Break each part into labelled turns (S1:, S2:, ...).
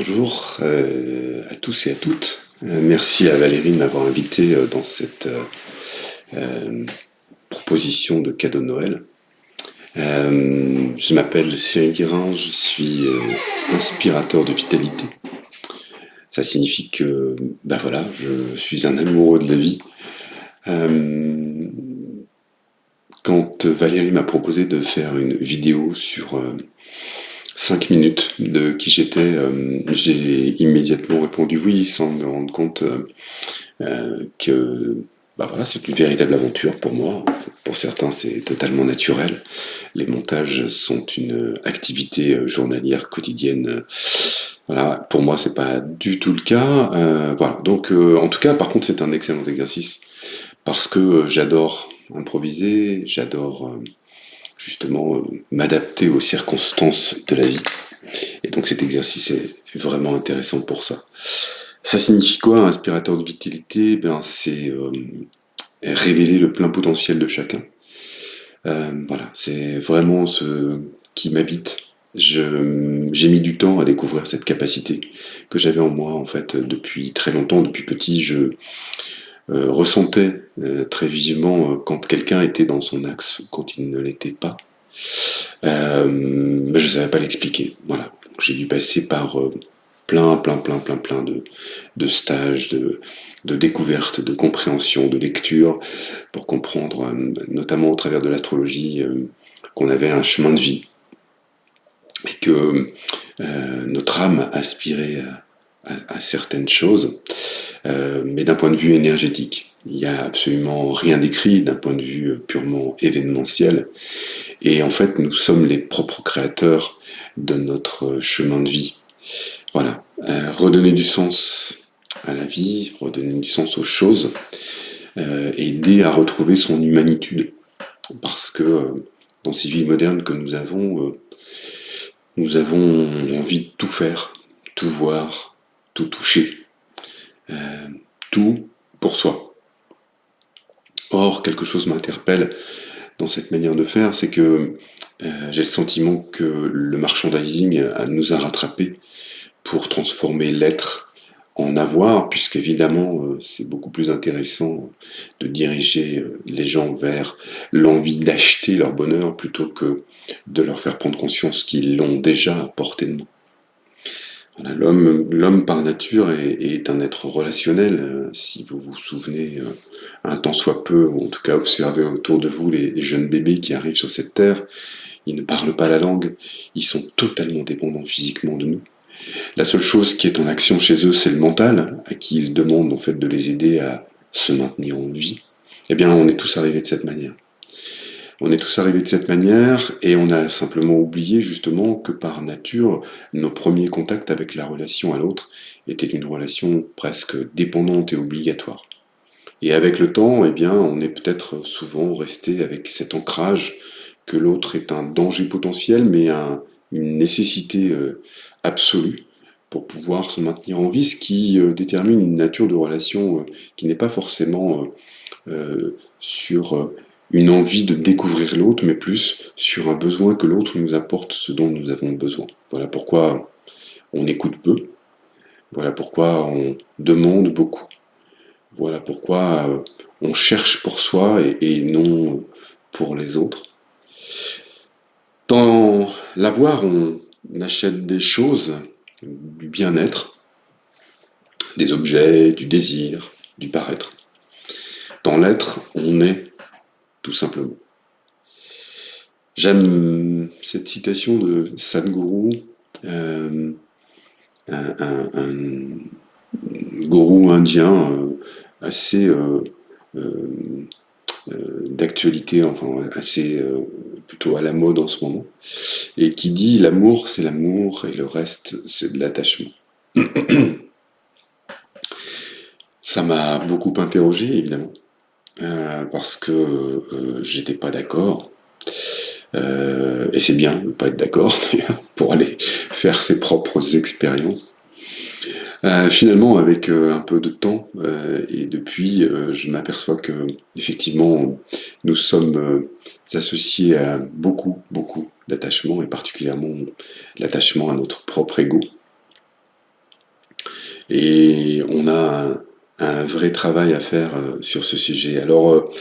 S1: Bonjour à tous et à toutes. Merci à Valérie de m'avoir invité dans cette euh, proposition de cadeau de Noël. Je m'appelle Cyril Guérin, je suis inspirateur de vitalité. Ça signifie que, ben voilà, je suis un amoureux de la vie. Euh, Quand Valérie m'a proposé de faire une vidéo sur 5 minutes de qui j'étais, j'ai immédiatement répondu oui sans me rendre compte que bah voilà, c'est une véritable aventure pour moi. Pour certains, c'est totalement naturel. Les montages sont une activité journalière quotidienne. Voilà, pour moi, c'est pas du tout le cas. Voilà. Donc, en tout cas, par contre, c'est un excellent exercice parce que j'adore improviser, j'adore justement m'adapter aux circonstances de la vie. Et donc, cet exercice est vraiment intéressant pour ça. Ça signifie quoi, un inspirateur de vitalité? Ben, c'est révéler le plein potentiel de chacun. Voilà, c'est vraiment ce qui m'habite. J'ai mis du temps à découvrir cette capacité que j'avais en moi, en fait, depuis très longtemps, depuis petit. Je ressentais très vivement quand quelqu'un était dans son axe ou quand il ne l'était pas. Mais je ne savais pas l'expliquer. Voilà. Donc, j'ai dû passer par plein de stages, de découvertes, de compréhension, de lecture, pour comprendre, notamment au travers de l'astrologie, qu'on avait un chemin de vie et que notre âme aspirait à certaines choses, mais d'un point de vue énergétique. Il n'y a absolument rien d'écrit d'un point de vue purement événementiel. Et en fait, nous sommes les propres créateurs de notre chemin de vie. Voilà. Redonner du sens à la vie, redonner du sens aux choses, aider à retrouver son humanitude. Parce que dans ces vies modernes que nous avons envie de tout faire, tout voir, tout toucher, tout pour soi. Or, quelque chose m'interpelle dans cette manière de faire, c'est que j'ai le sentiment que le merchandising nous a rattrapés pour transformer l'être en avoir, puisqu'évidemment, c'est beaucoup plus intéressant de diriger les gens vers l'envie d'acheter leur bonheur plutôt que de leur faire prendre conscience qu'ils l'ont déjà à portée de main. Voilà, l'homme par nature est un être relationnel. Si vous vous souvenez, un tant soit peu, ou en tout cas observez autour de vous les jeunes bébés qui arrivent sur cette terre, ils ne parlent pas la langue, ils sont totalement dépendants physiquement de nous. La seule chose qui est en action chez eux, c'est le mental, à qui ils demandent en fait de les aider à se maintenir en vie. Eh bien, on est tous arrivés de cette manière. On est tous arrivés de cette manière et on a simplement oublié justement que par nature, nos premiers contacts avec la relation à l'autre étaient une relation presque dépendante et obligatoire. Et avec le temps, eh bien, on est peut-être souvent resté avec cet ancrage que l'autre est un danger potentiel, mais une nécessité absolue pour pouvoir se maintenir en vie, ce qui détermine une nature de relation qui n'est pas forcément sur une envie de découvrir l'autre, mais plus sur un besoin que l'autre nous apporte ce dont nous avons besoin. Voilà pourquoi on écoute peu, voilà pourquoi on demande beaucoup, voilà pourquoi on cherche pour soi et non pour les autres. Dans l'avoir, on achète des choses, du bien-être, des objets, du désir, du paraître. Dans l'être, on est tout simplement. J'aime cette citation de Sadhguru, euh, un gourou indien assez d'actualité, enfin assez plutôt à la mode en ce moment, et qui dit l'amour c'est l'amour et le reste c'est de l'attachement. Ça m'a beaucoup interrogé évidemment, parce que j'étais pas d'accord. Et c'est bien de ne pas être d'accord pour aller faire ses propres expériences. Finalement, avec un peu de temps, et depuis, je m'aperçois que effectivement, nous sommes associés à beaucoup d'attachements, et particulièrement l'attachement à notre propre ego. Et on a un vrai travail à faire sur ce sujet. Alors,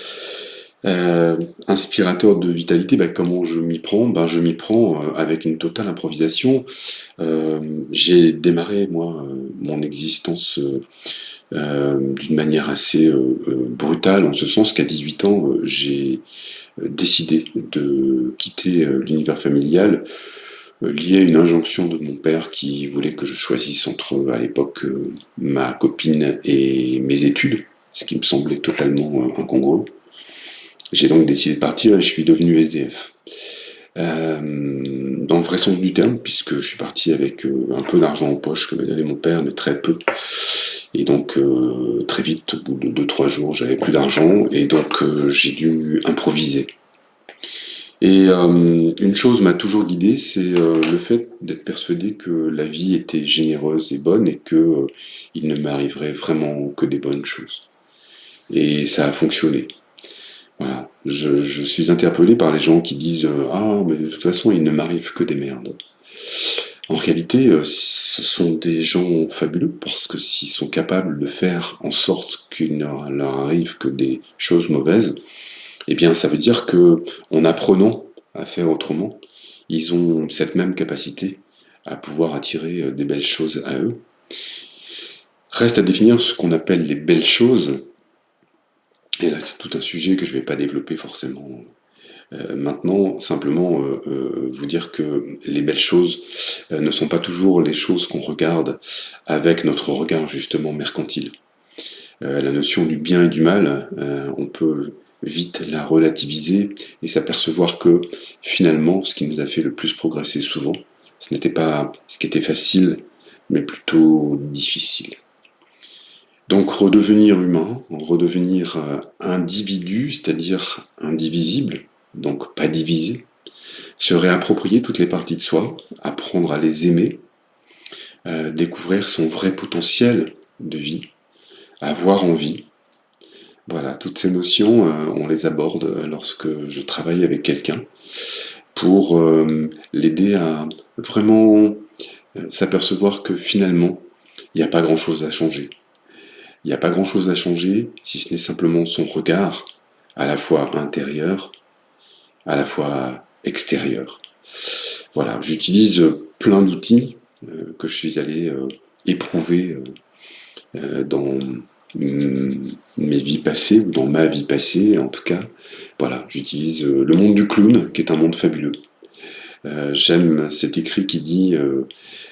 S1: inspirateur de vitalité, bah, comment je m'y prends? Ben, je m'y prends avec une totale improvisation. Euh, j'ai démarré, moi, mon existence d'une manière assez brutale, en ce sens qu'à 18 ans, j'ai décidé de quitter l'univers familial lié à une injonction de mon père qui voulait que je choisisse entre, à l'époque, ma copine et mes études, ce qui me semblait totalement incongru. J'ai donc décidé de partir et je suis devenu SDF. Dans le vrai sens du terme, puisque je suis parti avec un peu d'argent en poche que m'a donné mon père, mais très peu. Et donc très vite, au bout de 2-3 jours, j'avais plus d'argent et donc j'ai dû improviser. Et une chose m'a toujours guidé, c'est le fait d'être persuadé que la vie était généreuse et bonne et que il ne m'arriverait vraiment que des bonnes choses. Et ça a fonctionné. Voilà. Je suis interpellé par les gens qui disent ah, mais de toute façon, il ne m'arrive que des merdes. En réalité, ce sont des gens fabuleux parce que s'ils sont capables de faire en sorte qu'il ne leur arrive que des choses mauvaises, eh bien, ça veut dire que en apprenant à faire autrement, ils ont cette même capacité à pouvoir attirer des belles choses à eux. Reste à définir ce qu'on appelle les belles choses. Et là, c'est tout un sujet que je ne vais pas développer forcément maintenant. Simplement, vous dire que les belles choses ne sont pas toujours les choses qu'on regarde avec notre regard justement mercantile. La notion du bien et du mal, on peut vite la relativiser et s'apercevoir que finalement, ce qui nous a fait le plus progresser souvent, ce n'était pas ce qui était facile, mais plutôt difficile. Donc redevenir humain, redevenir individu, c'est-à-dire indivisible, donc pas divisé, se réapproprier toutes les parties de soi, apprendre à les aimer, découvrir son vrai potentiel de vie, avoir envie. Voilà, toutes ces notions, on les aborde lorsque je travaille avec quelqu'un pour l'aider à vraiment s'apercevoir que finalement, il n'y a pas grand-chose à changer. Il n'y a pas grand-chose à changer si ce n'est simplement son regard, à la fois intérieur, à la fois extérieur. Voilà, j'utilise plein d'outils que je suis allé éprouver dans mes vies passées, ou dans ma vie passée en tout cas. Voilà, j'utilise le monde du clown, qui est un monde fabuleux. J'aime cet écrit qui dit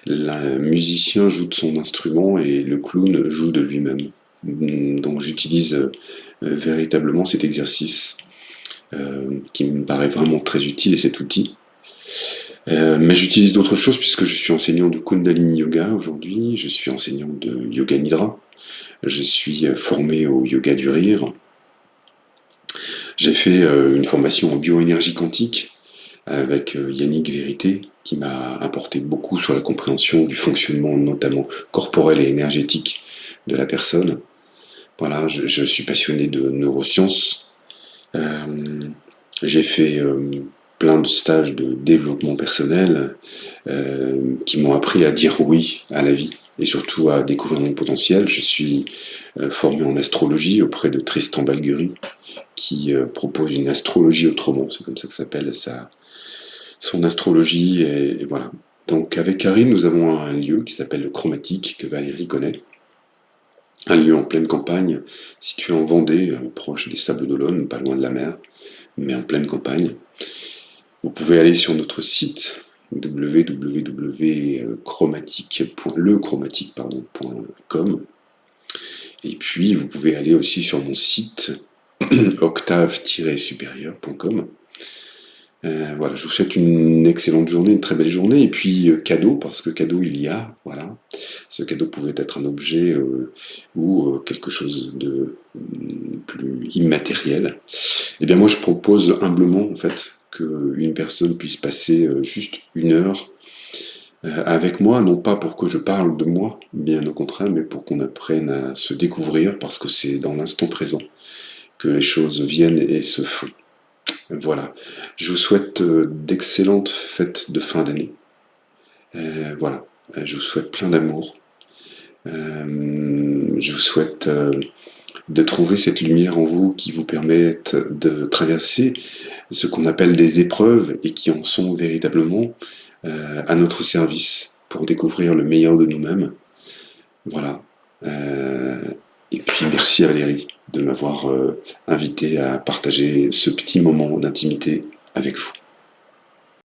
S1: le musicien joue de son instrument et le clown joue de lui-même. Donc j'utilise véritablement cet exercice qui me paraît vraiment très utile et cet outil. Mais j'utilise d'autres choses puisque je suis enseignant de Kundalini Yoga aujourd'hui, je suis enseignant de Yoga Nidra, je suis formé au yoga du rire, j'ai fait une formation en bioénergie quantique avec Yannick Vérité, qui m'a apporté beaucoup sur la compréhension du fonctionnement notamment corporel et énergétique de la personne. Voilà, je suis passionné de neurosciences. J'ai fait plein de stages de développement personnel qui m'ont appris à dire oui à la vie et surtout à découvrir mon potentiel. Je suis formé en astrologie auprès de Tristan Balguri qui propose une astrologie autrement, c'est comme ça que s'appelle son astrologie et voilà. Donc avec Karine, nous avons un lieu qui s'appelle le Chromatique, que Valérie connaît. Un lieu en pleine campagne, situé en Vendée, proche des Sables d'Olonne, pas loin de la mer, mais en pleine campagne. Vous pouvez aller sur notre site www.lechromatique.com et puis vous pouvez aller aussi sur mon site octave-supérieur.com. Voilà, je vous souhaite une excellente journée, une très belle journée, et puis cadeau, parce que cadeau il y a, voilà. Ce cadeau pouvait être un objet ou quelque chose de plus immatériel. Eh bien moi je propose humblement en fait qu'une personne puisse passer juste 1 heure avec moi, non pas pour que je parle de moi, bien au contraire, mais pour qu'on apprenne à se découvrir, parce que c'est dans l'instant présent que les choses viennent et se font. Voilà. Je vous souhaite d'excellentes fêtes de fin d'année. Voilà. Je vous souhaite plein d'amour. Je vous souhaite de trouver cette lumière en vous qui vous permette de traverser ce qu'on appelle des épreuves et qui en sont véritablement à notre service pour découvrir le meilleur de nous-mêmes. Voilà. Et puis merci à Valérie de m'avoir invité à partager ce petit moment d'intimité avec vous.